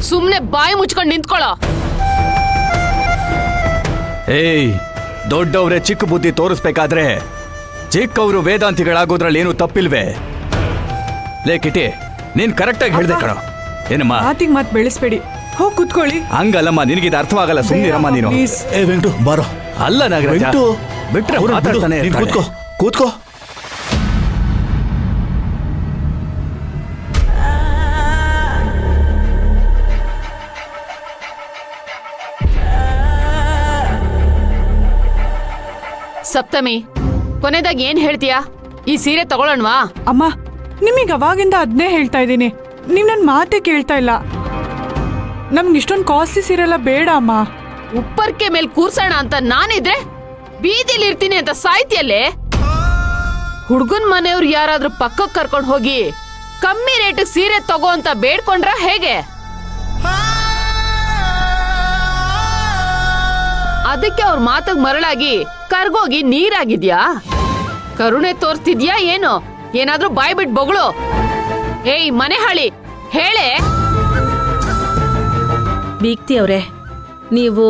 ಸುಮ್ನೆ ಬಾಯಿ ಮುಚ್ಕೊಂಡು ನಿಂತ್ಕೊಳ್ಳೋ. ಏಯ್, ದೊಡ್ಡವ್ರೆ ಚಿಕ್ಕ ಬುದ್ಧಿ ತೋರಿಸ್ಬೇಕಾದ್ರೆ ಚಿಕ್ಕವರು ವೇದಾಂತಿಗಳಾಗೋದ್ರಲ್ಲಿ ಏನು ತಪ್ಪಿಲ್ವೇ? ಲೇ ಕಿಟಿ, ನೀನ್ ಕರೆಕ್ಟಾಗಿ ಹೇಳ್ದೆ ಕಣ. ಏನಮ್ಮ ಮಾತಿಗೆ ಮಾತು ಬೆಳೆಸ್ಬೇಡಿ, ಹೋಗಿ ಕೂತ್ಕೊಳ್ಳಿ. ಹಂಗಲ್ಲಮ್ಮ, ನಿನಗಿದು ಅರ್ಥವಾಗಲ್ಲ. ಸುಮ್ಮನಿರಮ್ಮ ನೀನು. ಏ ವೆಂಕಟು ಬಾರೋ. ಅಲ್ಲ ನಾಗರಾಜ, ವೆಂಕಟು ಬಿಟ್ರೆ ಮಾತಾಡ್ತಾನೆ ನೀನ್ ಇರ್ತಾಳೆ. ಕೂತ್ಕೋ ಕೂತ್ಕೋ. ಸಪ್ತಮಿ, ಕೊನೆದಾಗ ಏನ್ ಹೇಳ್ತೀಯಾ? ಈ ಸೀರೆ ತಗೊಳ್ಳೋಣವಾ? ಅಮ್ಮ, ನಿಮಗೆ ಅವಾಗಿಂದ ಅದನ್ನೇ ಹೇಳ್ತಾ ಇದ್ದೀನಿ, ನೀವು ನನ್ನ ಮಾತೇ ಕೇಳ್ತಾ ಇಲ್ಲ. ನಮ್ಗೆ ಇಷ್ಟೊಂದು ಕಾಸ್ಟ್ಲಿ ಸೀರೆ ಎಲ್ಲ ಬೇಡ ಅಮ್ಮ. ಉಪ್ಪರ್ಕೆ ಮೇಲೆ ಕೂರ್ಸೋಣ ಅಂತ ನಾನಿದ್ರೆ ಬೀದಿಲಿ ಇರ್ತೀನಿ ಅಂತ ಸಾಯ್ತಿಯಲ್ಲೇ. ಹುಡ್ಗನ್ ಮನೆಯವ್ರು ಯಾರಾದ್ರೂ ಪಕ್ಕಕ್ಕೆ ಕರ್ಕೊಂಡು ಹೋಗಿ ಕಮ್ಮಿ ರೇಟ್ ಸೀರೆ ತಗೋ ಅಂತ ಬೇಡ್ಕೊಂಡ್ರ ಹೇಗೆ? ಅದಕ್ಕೆ ಅವ್ರ ಮಾತಗ್ ಮರಳಾಗಿ ಕರ್ಗೋಗಿ ನೀರಾಗಿದ್ಯಾ? ಕರುಣೆ ತೋರ್ಸ್ತಿದ್ಯಾ ಏನು? ಏನಾದ್ರೂ ಬಾಯ್ ಬಿಟ್ ಬೊಗಳು. ಏಯ್ ಮನೆ ಹಾಳಿ, ಹೇಳೆ. ಬೀಗ್ತಿ ಅವ್ರೆ, ನೀವು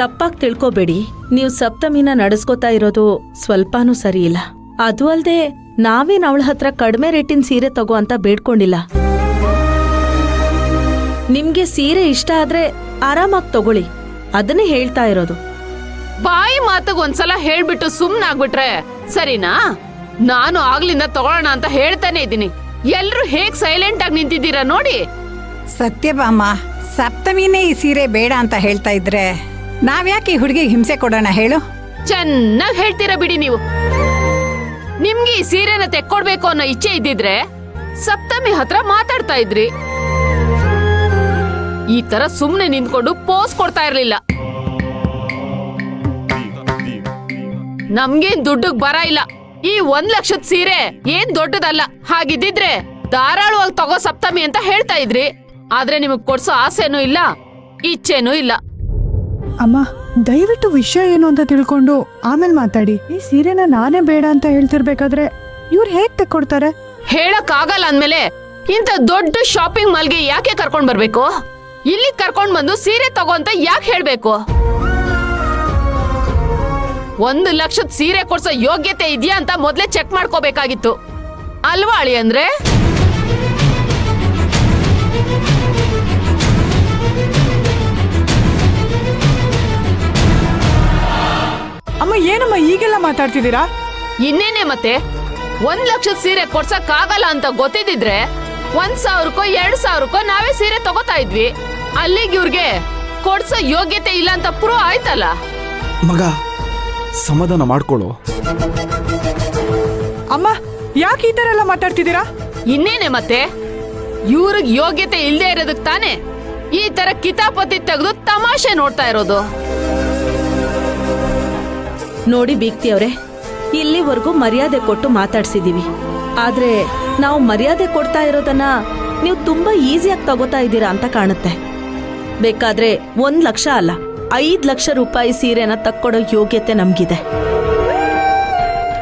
ತಪ್ಪಾಗಿ ತಿಳ್ಕೊಬೇಡಿ. ನೀವು ಸಪ್ತಮಿನ ನಡೆಸ್ಕೋತಾ ಇರೋದು ಸ್ವಲ್ಪನೂ ಸರಿ ಇಲ್ಲ. ಅದು ಅಲ್ದೆ ನಾವೇನ್ ಅವಳ ಹತ್ರ ಕಡಿಮೆ ರೇಟಿನ ಸೀರೆ ತಗೋ ಅಂತ ಬೇಡ್ಕೊಂಡಿಲ್ಲ. ನಿಮ್ಗೆ ಸೀರೆ ಇಷ್ಟ ಆದ್ರೆ ಆರಾಮಾಗಿ ತಗೊಳ್ಳಿ, ಅದನ್ನೇ ಹೇಳ್ತಾ ಇರೋದು. ಬಾಯಿ ಮಾತಗ್ ಒಂದ್ಸಲ ಹೇಳ್ಬಿಟ್ಟು ಸುಮ್ನಾಗ್ಬಿಟ್ರೆ ಸರಿನಾ? ನಾನು ಆಗ್ಲಿಂದ ತಗೊಳ್ಳೋಣ ಅಂತ ಹೇಳ್ತಾನೆ ಇದ್ದೀನಿ. ಎಲ್ರು ಹೇಗ್ ಸೈಲೆಂಟ್ ಆಗಿ ನಿಂತಿದ್ದೀರಾ ನೋಡಿ. ಸತ್ಯಭಾಮ, ಸಪ್ತಮಿನೇ ಈ ಸೀರೆ ಬೇಡ ಅಂತ ಹೇಳ್ತಾ ಇದ್ರೆ ನಾವ್ಯಾಕೆ ಈ ಹುಡುಗಿಗೆ ಹಿಂಸೆ ಕೊಡೋಣ ಹೇಳು? ಚೆನ್ನಾಗ್ ಹೇಳ್ತೀರಾ ಬಿಡಿ ನೀವು. ನಿಮ್ಗೆ ಈ ಸೀರೆನ ತೆಕ್ಕೊಡ್ಬೇಕು ಅನ್ನೋ ಇಚ್ಛೆ ಇದ್ದಿದ್ರೆ ಸಪ್ತಮಿ ಹತ್ರ ಮಾತಾಡ್ತಾ ಇದ್ರಿ. ಈ ತರ ಸುಮ್ನೆ ನಿಂತ್ಕೊಂಡು ಪೋಸ್ ಕೊಡ್ತಾ ಇರ್ಲಿಲ್ಲ. ನಮ್ಗೇನ್ ದುಡ್ಡಿಗ್ ಬರ ಇಲ್ಲ. ಈ 1 ಲಕ್ಷದ ಸೀರೆ ಏನ್ ದೊಡ್ಡದಲ್ಲ. ಹಾಗಿದ್ದಿದ್ರೆ ಧಾರಾಳವಾಗಿ ತಗೋ ಸಪ್ತಮಿ ಅಂತ ಹೇಳ್ತಾ ಇದ್ರಿ. ಆದ್ರೆ ನಿಮಗ್ ಕೊಡ್ಸೋ ಆಸೆನೂ ಇಲ್ಲ, ಇಚ್ಛೆನೂ ಇಲ್ಲ. ಅಮ್ಮ, ದಯವಿಟ್ಟು ವಿಷಯ ಏನು ಅಂತ ತಿಳ್ಕೊಂಡು ಆಮೇಲೆ ಮಾತಾಡಿ. ಈ ಸೀರೆನ ನಾನೇ ಬೇಡ ಅಂತ ಹೇಳ್ತಿರ್ಬೇಕಾದ್ರೆ ಇವ್ರು ಹೇಗ್ ತಕ್ಕೊಡ್ತಾರೆ? ಹೇಳಕ್ ಆಗಲ್ಲ ಅಂದ್ಮೇಲೆ ಇಂಥ ದೊಡ್ಡ ಶಾಪಿಂಗ್ ಮಾಲ್ಗೆ ಯಾಕೆ ಕರ್ಕೊಂಡ್ ಬರ್ಬೇಕು? ಇಲ್ಲಿ ಕರ್ಕೊಂಡ್ ಬಂದು ಸೀರೆ ತಗೋ ಅಂತ ಯಾಕೆ ಹೇಳ್ಬೇಕು? 1 ಲಕ್ಷದ ಸೀರೆ ಕೊಡ್ಸೋ ಯೋಗ್ಯತೆ ಇದೆಯಾ ಅಂತ ಮೊದ್ಲೇ ಚೆಕ್ ಮಾಡ್ಕೋಬೇಕಾಗಿತ್ತು ಅಲ್ವಾ ಅಳಿ? ಅಂದ್ರೆ ಅಮ್ಮ, ಏನಮ್ಮ ಈಗೆಲ್ಲ ಮಾತಾಡ್ತಿದ್ದೀರಾ? ಇನ್ನೇನೆ ಮತ್ತೆ, 1 ಲಕ್ಷದ ಸೀರೆ ಕೊಡ್ಸಕ್ ಆಗಲ್ಲ ಅಂತ ಗೊತ್ತಿದ್ರೆ 1,000ಕ್ಕೋ 2,000ಕ್ಕೋ ನಾವೇ ಸೀರೆ ತಗೋತಾ ಇದ್ವಿ. ಅಲ್ಲಿಗೆ ಇವ್ರಿಗೆ ಕೊಡ್ಸೋ ಯೋಗ್ಯತೆ ಇಲ್ಲ ಅಂತ ಪ್ರೂವ್ ಆಯ್ತಲ್ಲ. ಮಗ, ಸಮಾಧಾನ ಮಾಡ್ಕೊಳ್ಳು. ಅಮ್ಮ, ಯಾಕೆ ಈ ತರ ಎಲ್ಲ ಮಾತಾಡ್ತಿದ್ದೀರಾ? ಇನ್ನೇನೆ ಮತ್ತೆ, ಇವ್ರಿಗೆ ಯೋಗ್ಯತೆ ಇಲ್ದೇ ಇರೋದಕ್ ತಾನೆ ಈ ತರ ಕಿತಾಪತಿ ತೆಗೆದು ತಮಾಷೆ ನೋಡ್ತಾ ಇರೋದು. ನೋಡಿ ಬೀಗ್ತಿ ಅವ್ರೆ, ಇಲ್ಲಿವರೆಗೂ ಮರ್ಯಾದೆ ಕೊಟ್ಟು ಮಾತಾಡ್ಸಿದೀವಿ. ಆದ್ರೆ ನಾವು ಮರ್ಯಾದೆ ಕೊಡ್ತಾ ಇರೋದನ್ನ ನೀವು ತುಂಬಾ ಈಸಿಯಾಗಿ ತಗೋತಾ ಇದ್ದೀರಾ ಅಂತ ಕಾಣುತ್ತೆ. ಬೇಕಾದ್ರೆ 1 ಲಕ್ಷ ಅಲ್ಲ, 5 ಲಕ್ಷ ರೂಪಾಯಿ ಸೀರೆನ ತಕ್ಕೊಡೋ ಯೋಗ್ಯತೆ ನಮ್ಗಿದೆ.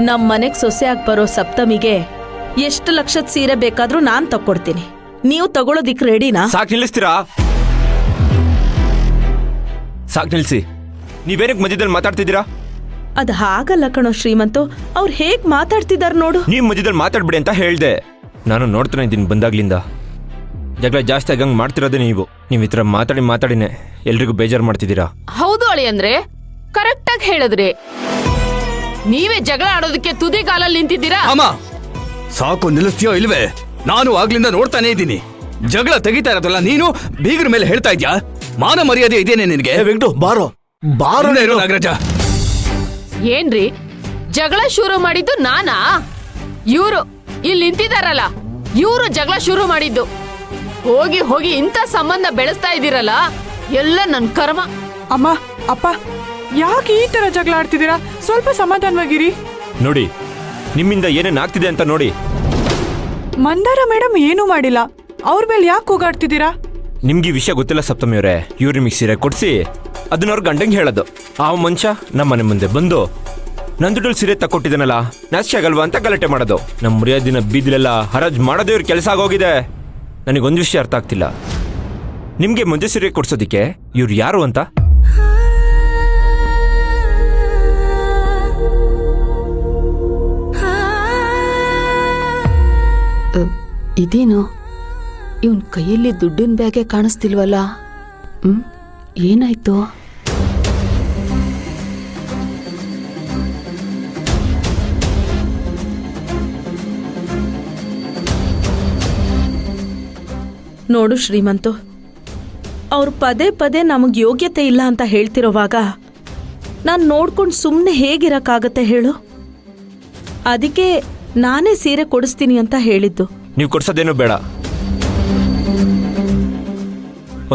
ನಮ್ ಮನೆಗ್ ಸೊಸೆಯಾಗಿ ಬರೋ ಸಪ್ತಮಿಗೆ ಎಷ್ಟು ಲಕ್ಷದ ಸೀರೆ ಬೇಕಾದ್ರೂ ನಾನ್ ತಕ್ಕೊಡ್ತೀನಿ. ನೀವು ತಗೊಳೋದಿಕ್ ರೆಡಿನಾ? ಸಾಕ್ ನಿಲ್ಲಿಸ್ತೀರಾ? ಸಾಕ್ ನಿಲ್ಸಿ. ನೀವೇನಕ್ಕೆ ಮಧ್ಯದಲ್ಲಿ ಮಾತಾಡ್ತಿದ್ದೀರಾ? ಅದ್ ಹಾಗಲ್ಲ ಕಣೋ ಶ್ರೀಮಂತು, ಅವ್ರು ಹೇಗ್ ಮಾತಾಡ್ತಿದಾರ ನೋಡು. ನೀವ್ ಮಧ್ಯದಲ್ಲಿ ಮಾತಾಡ್ಬಿಡಿ ಅಂತ ಹೇಳ್ದೆ. ನಾನು ನೋಡ್ತಾನೆ ಇದ್ದೀನಿ ಬಂದಾಗ್ಲಿಂದ. ಜಗಳ ಜಾಸ್ತಿ ಆಗಂಗ್ ಮಾಡ್ತಿರೋದೇ ನೀವು. ಈ ತರ ಮಾತಾಡಿನೇ ಎಲ್ರಿಗೂ ಬೇಜಾರು ಮಾಡ್ತಿದ್ದೀರಾ. ಹೌದು ಅಳಿ, ಅಂದ್ರೆ ಕರೆಕ್ಟ್ ಆಗಿ ಹೇಳಿದ್ರಿ. ನೀವೇ ಜಗಳ ಆಡೋದಕ್ಕೆ ತುದಿಗಾಲಲ್ಲಿ ನಿಂತಿದ್ದೀರಾ. ಅಮ್ಮ, ಸಾಕು, ನಿಲ್ಲಿಸ್ತೀಯೋ ಇಲ್ವೇ? ನಾನು ಆಗ್ಲಿಂದ ನೋಡ್ತಾನೆ ಇದ್ದೀನಿ. ಜಗಳ ತೆಗಿತಾ ಇರೋದಲ್ಲ ನೀನು ಬೀಗ್ರ ಮೇಲೆ ಹೇಳ್ತಾ ಇದ್ಯಾ? ಮಾನ ಮರ್ಯಾದೆ ಇದೇನೆ ನಿನಗೆ? ಏ ವೆಂಕಟು ಬಾರೋ ಬಾರೋ. ಇರೋ ನಾಗರಾಜ, ಏನ್ರಿ ಜಗಳ ಶುರು ಮಾಡಿದ್ದು ನಾನಾ? ಇವ್ರು ಇಲ್ಲಿ ನಿಂತಿದಾರಲ್ಲ, ಇವ್ರು ಜಗಳ ಶುರು ಮಾಡಿದ್ದು. ಹೋಗಿ ಹೋಗಿ ಇಂಥ ಸಂಬಂಧ ಬೆಳೆಸ್ತಾ ಇದ್ದೀರಲ್ಲ, ಎಲ್ಲ ನನ್ ಕರ್ಮ. ಅಮ್ಮ, ಅಪ್ಪ, ಯಾಕೆ ಈ ತರ ಜಗಳ ಆಡ್ತಿದ್ದೀರಾ? ಸ್ವಲ್ಪ ಸಮಾಧಾನವಾಗಿರಿ. ನೋಡಿ, ನಿಮ್ಮಿಂದ ಏನೇನ್ ಆಗ್ತಿದೆ ಅಂತ ನೋಡಿ. ಮಂದಾರ ಮೇಡಮ್ ಏನೂ ಮಾಡಿಲ್ಲ, ಅವ್ರ ಮೇಲೆ ಯಾಕೆ ಕೂಗಾಡ್ತಿದ್ದೀರಾ? ನಿಮ್ಗೆ ಈ ವಿಷಯ ಗೊತ್ತಿಲ್ಲ ಸಪ್ತಮಿ ಅವರೇ. ಇವ್ರು ನಿಮಗೆ ಸೀರೆ ಕೊಡ್ಸಿ ಅದನ್ನ ಅವ್ರ ಗಂಡಂಗೆ ಹೇಳೋದು. ಆ ಮನುಷ್ಯ ನಮ್ಮ ಮನೆ ಮುಂದೆ ಬಂದು ನನ್ನ ದುಡ್ಡಲ್ಲಿ ಸೀರೆ ತಕ್ಕೊಟ್ಟಿದ್ದಾನಲ್ಲ, ನಾಚಿಕೆ ಆಗಲ್ವಾ ಅಂತ ಗಲಾಟೆ ಮಾಡೋದು. ನಮ್ಮ ಮರ್ಯಾದಿನ ಬೀದಿಲೆಲ್ಲ ಹರಾಜ್ ಮಾಡೋದೇ ಇವ್ರ ಕೆಲಸ ಆಗೋಗಿದೆ. ನನಗೊಂದು ವಿಷಯ ಅರ್ಥ ಆಗ್ತಿಲ್ಲ. ನಿಮ್ಗೆ ಮುಂದೆ ಸೀರೆ ಕೊಡ್ಸೋದಿಕ್ಕೆ ಇವ್ರು ಯಾರು ಅಂತ? ಇದೇನು ಇವನ್ ಕೈಯಲ್ಲಿ ದುಡ್ಡಿನ ಬ್ಯಾಗೆ ಕಾಣಿಸ್ತಿಲ್ವಲ್ಲ? ಏನಾಯ್ತು? ನೋಡು ಶ್ರೀಮಂತು, ಅವ್ರು ಪದೇ ಪದೇ ನಮಗೆ ಯೋಗ್ಯತೆ ಇಲ್ಲ ಅಂತ ಹೇಳ್ತಿರೋವಾಗ ನಾನು ನೋಡ್ಕೊಂಡು ಸುಮ್ಮನೆ ಹೇಗಿರಕ್ಕಾಗತ್ತೆ ಹೇಳು? ಅದಕ್ಕೆ ನಾನೇ ಸೀರೆ ಕೊಡಿಸ್ತೀನಿ ಅಂತ ಹೇಳಿದ್ದು. ನೀವು ಕೊಡ್ಸೋದೇನು ಬೇಡ.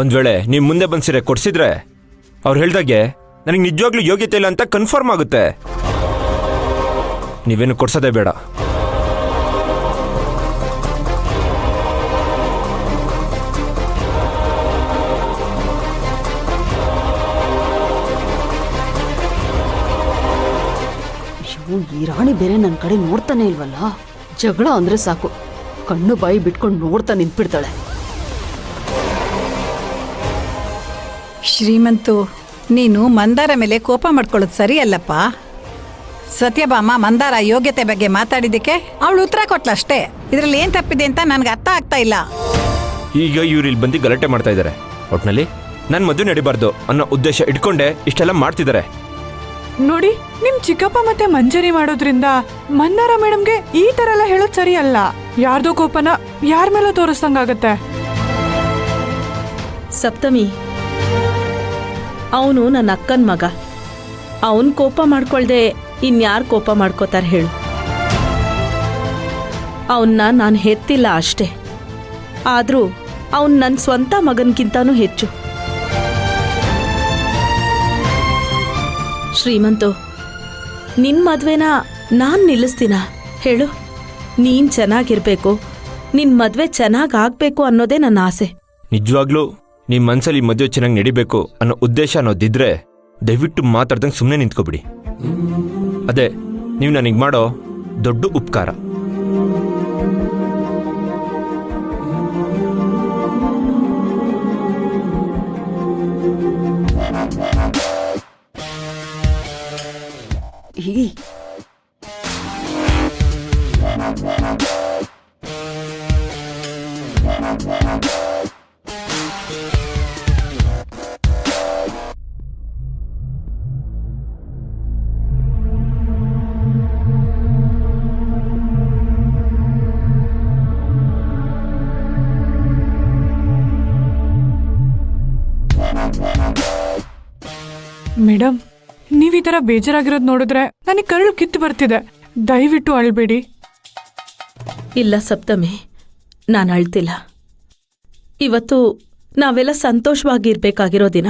ಒಂದ್ ವೇಳೆ ನೀವು ಮುಂದೆ ಬಂದು ಸೀರೆ ಕೊಡ್ಸಿದ್ರೆ ಅವ್ರು ಹೇಳ್ದಾಗೆ ನನಗೆ ನಿಜವಾಗ್ಲೂ ಯೋಗ್ಯತೆ ಇಲ್ಲ ಅಂತ ಕನ್ಫರ್ಮ್ ಆಗುತ್ತೆ. ನೀವೇನು ಕೊಡ್ಸೋದೇ ಬೇಡ. ಈ ರಾಣಿ ಬೇರೆ ನನ್ನ ಕಡೆ ನೋಡ್ತಾನೆ ಇಲ್ವಲ್ಲ? ಜಗಳ ಅಂದ್ರೆ ಸಾಕು, ಕಣ್ಣು ಬಾಯಿ ಬಿಟ್ಕೊಂಡು ನೋಡ್ತಾ ನಿಂತ್ಬಿಡ್ತಾಳೆ. ಶ್ರೀಮಂತು, ನೀನು ಮಂದಾರ ಮೇಲೆ ಕೋಪ ಮಾಡ್ಕೊಳ್ಳೋದು ಸರಿ ಅಲ್ಲಪ್ಪ. ಸತ್ಯಭಾಮ ಮಂದಾರ ಯೋಗ್ಯತೆ ಬಗ್ಗೆ ಮಾತಾಡಿದ್ದಕ್ಕೆ ಅವಳು ಉತ್ತರ ಕೊಟ್ಲಷ್ಟೇ. ಇದರಲ್ಲಿ ಏನ್ ತಪ್ಪಿದೆ ಅಂತ ನನ್ಗೆ ಅರ್ಥ ಆಗ್ತಾ ಇಲ್ಲ. ಈಗ ಇವ್ರು ಇಲ್ಲಿ ಬಂದು ಗಲಾಟೆ ಮಾಡ್ತಾ ಇದ್ದಾರೆ. ಒಟ್ನಲ್ಲಿ ನನ್ನ ಮದುವೆ ನಡಿಬಾರ್ದು ಅನ್ನೋ ಉದ್ದೇಶ ಇಟ್ಕೊಂಡೆ ಇಷ್ಟೆಲ್ಲ ಮಾಡ್ತಿದ್ದಾರೆ. ನೋಡಿ, ನಿಮ್ ಚಿಕ್ಕಪ್ಪ ಮತ್ತೆ ಮಂಜರಿ ಮಾಡೋದ್ರಿಂದ ಮಂದಾರ ಮೇಡಮ್ಗೆ ಈ ತರ ಎಲ್ಲ ಹೇಳೋದ್ ಸರಿ ಅಲ್ಲ. ಯಾರ್ದೋ ಕೋಪನ ಯಾರ ಮೇಲೂ ತೋರಿಸ್ದಂಗಾಗತ್ತೆ. ಸಪ್ತಮಿ, ಅವನು ನನ್ನ ಅಕ್ಕನ ಮಗ. ಅವನ್ ಕೋಪ ಮಾಡ್ಕೊಳ್ದೆ ಇನ್ಯಾರು ಕೋಪ ಮಾಡ್ಕೋತಾರೆ ಹೇಳು? ಅವನ್ನ ನಾನು ಹೆತ್ತಿಲ್ಲ ಅಷ್ಟೇ, ಆದ್ರೂ ಅವನ್ ನನ್ನ ಸ್ವಂತ ಮಗನ್ಗಿಂತಾನೂ ಹೆಚ್ಚು. ಶ್ರೀಮಂತು, ನಿನ್ ಮದ್ವೆನ ನಾನ್ ನಿಲ್ಲಿಸ್ತೀನ ಹೇಳು? ನೀನ್ ಚೆನ್ನಾಗಿರ್ಬೇಕು, ನಿನ್ ಮದ್ವೆ ಚೆನ್ನಾಗಾಗ್ಬೇಕು ಅನ್ನೋದೇ ನನ್ನ ಆಸೆ. ನಿಜವಾಗ್ಲೂ ನಿಮ್ಮ ಮನ್ಸಲ್ಲಿ ಮದುವೆ ಚೆನ್ನಾಗಿ ನಡಿಬೇಕು ಅನ್ನೋ ಉದ್ದೇಶ ಅನ್ನೋದಿದ್ರೆ ದಯವಿಟ್ಟು ಮಾತಾಡ್ದಂಗೆ ಸುಮ್ಮನೆ ನಿಂತ್ಕೊಬಿಡಿ. ಅದೇ ನೀವು ನನಗೆ ಮಾಡೋ ದೊಡ್ಡ ಉಪಕಾರ. ಮೇಡಮ್, ನೀವ್ ಈ ತರ ಬೇಜಾರಾಗಿರೋದ್ ನೋಡಿದ್ರೆ ನನಗೆ ಕರಳು ಕಿತ್ತು ಬರ್ತಿದೆ. ದಯವಿಟ್ಟು ಅಳ್ಬೇಡಿ. ಇಲ್ಲ ಸಪ್ತಮಿ, ನಾನು ಅಳ್ತಿಲ್ಲ. ಇವತ್ತು ನಾವೆಲ್ಲ ಸಂತೋಷವಾಗಿರ್ಬೇಕಾಗಿರೋ ದಿನ.